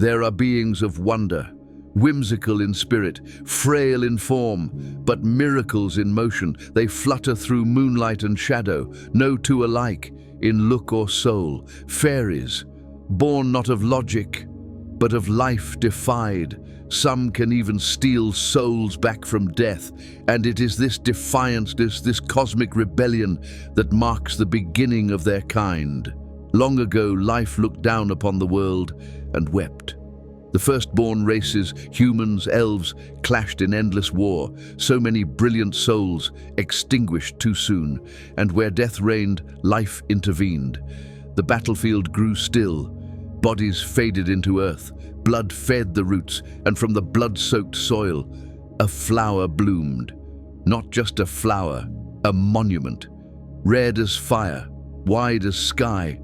There are beings of wonder, whimsical in spirit, frail in form, but miracles in motion. They flutter through moonlight and shadow, no two alike in look or soul. Fairies, born not of logic, but of life defied. Some can even steal souls back from death, and it is this defiance, this cosmic rebellion that marks the beginning of their kind. Long ago, life looked down upon the world and wept. The firstborn races, humans, elves, clashed in endless war. So many brilliant souls extinguished too soon, and where death reigned, life intervened. The battlefield grew still. Bodies faded into earth. Blood fed the roots, and from the blood-soaked soil, a flower bloomed. Not just a flower, a monument. Red as fire, wide as sky.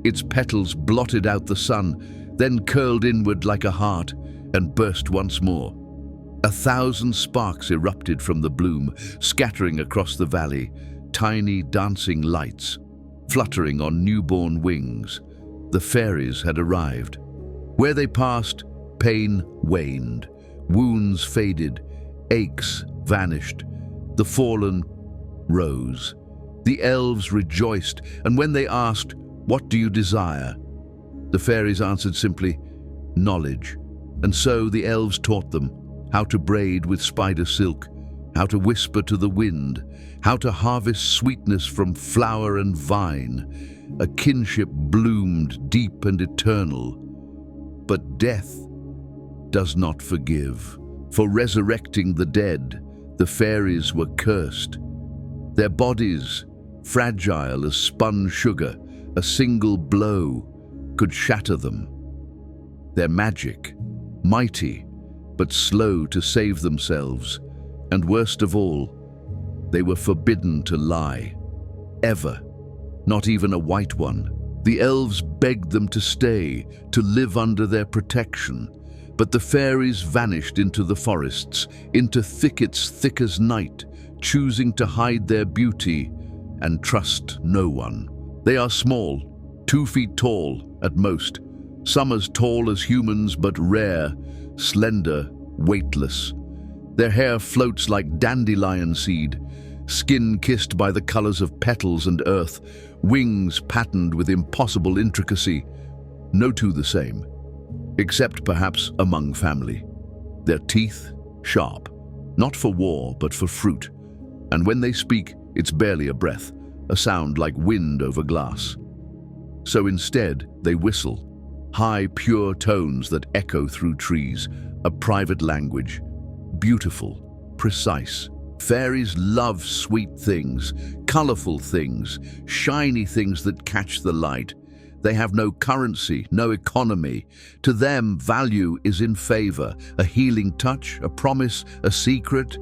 Its petals blotted out the sun, then curled inward like a heart and burst once more. 1,000 sparks erupted from the bloom, scattering across the valley, tiny dancing lights, fluttering on newborn wings. The fairies had arrived. Where they passed, pain waned, wounds faded, aches vanished. The fallen rose. The elves rejoiced, and when they asked, "What do you desire?" the fairies answered simply, "Knowledge." And so the elves taught them how to braid with spider silk, how to whisper to the wind, how to harvest sweetness from flower and vine. A kinship bloomed deep and eternal. But death does not forgive. For resurrecting the dead, the fairies were cursed. Their bodies, fragile as spun sugar, a single blow could shatter them. Their magic, mighty but slow to save themselves. And worst of all, they were forbidden to lie. Ever. Not even a white one. The elves begged them to stay, to live under their protection. But the fairies vanished into the forests, into thickets thick as night, choosing to hide their beauty and trust no one. They are small, 2 feet tall at most, some as tall as humans but rare, slender, weightless. Their hair floats like dandelion seed, skin kissed by the colors of petals and earth, wings patterned with impossible intricacy. No two the same, except perhaps among family. Their teeth sharp, not for war but for fruit, and when they speak, it's barely a breath, a sound like wind over glass. So instead, they whistle, high, pure tones that echo through trees, a private language, beautiful, precise. Fairies love sweet things, colorful things, shiny things that catch the light. They have no currency, no economy. To them, value is in favor, a healing touch, a promise, a secret.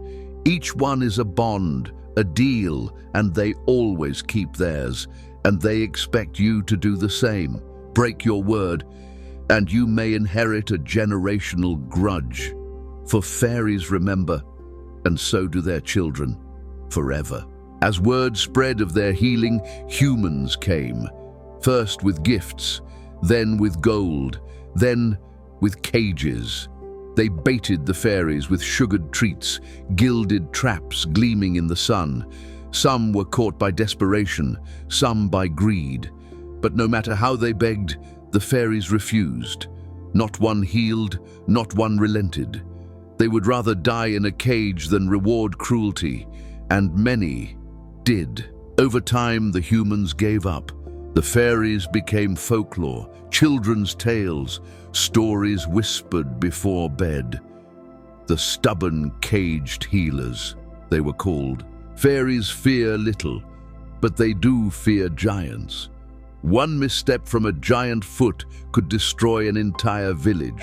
Each one is a bond, a deal, and they always keep theirs. And they expect you to do the same. Break your word, and you may inherit a generational grudge. For fairies remember, and so do their children, forever. As word spread of their healing, humans came, first with gifts, then with gold, then with cages. They baited the fairies with sugared treats, gilded traps gleaming in the sun. Some were caught by desperation, some by greed. But no matter how they begged, the fairies refused. Not one healed, not one relented. They would rather die in a cage than reward cruelty, and many did. Over time, the humans gave up. The fairies became folklore, children's tales, stories whispered before bed. The stubborn, caged healers, they were called. Fairies fear little, but they do fear giants. One misstep from a giant foot could destroy an entire village.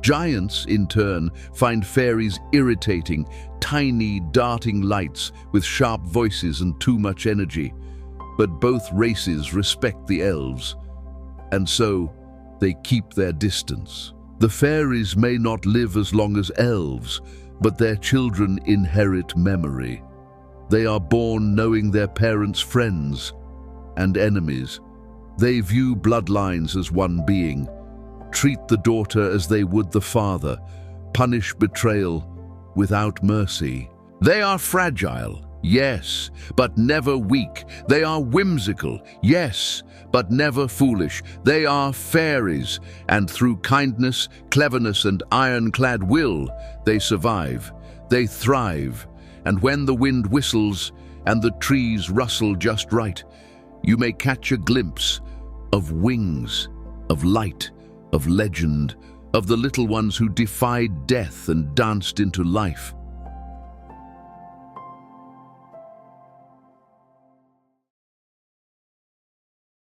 Giants, in turn, find fairies irritating, tiny, darting lights with sharp voices and too much energy. But both races respect the elves, and so they keep their distance. The fairies may not live as long as elves, but their children inherit memory. They are born knowing their parents' friends and enemies. They view bloodlines as one being, treat the daughter as they would the father, punish betrayal without mercy. They are fragile, yes, but never weak. They are whimsical, yes, but never foolish. They are fairies, and through kindness, cleverness, and ironclad will, they survive. They thrive, and when the wind whistles and the trees rustle just right, you may catch a glimpse of wings, of light, of legend, of the little ones who defied death and danced into life.